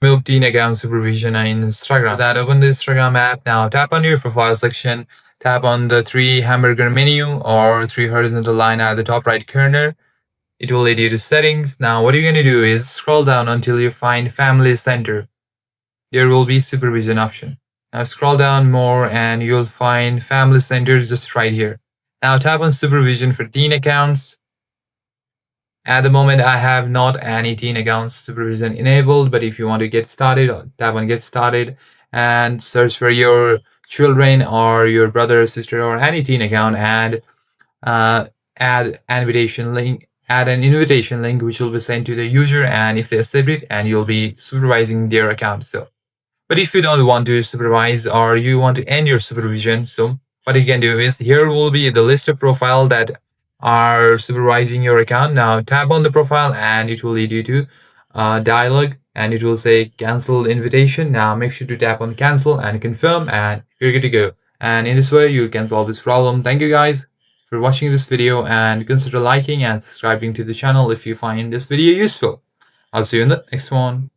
Move teen account supervision in Instagram. That open the Instagram app. Now tap on your profile section. Tap on the three hamburger menu or three horizontal line at the top right corner. It will lead you to settings. Now what you're going to do is scroll down until you find family center. There will be supervision option. Now scroll down more and you'll find family center just right here. Now tap on supervision for teen accounts. At the moment, I have not any teen accounts supervision enabled, but if you want to get started, tap on get started and search for your children or your brother, sister, or any teen account and add an invitation link which will be sent to the user, and if they accept it, and you'll be supervising their account. But if you don't want to supervise or you want to end your supervision, so what you can do is here will be the list of profile that are supervising your account. Now tap on the profile and it will lead you to dialog and it will say cancel invitation. Now make sure to tap on cancel and confirm and you're good to go. And in this way you can solve this problem. Thank you guys for watching this video and consider liking and subscribing to the channel if you find this video useful. I'll see you in the next one.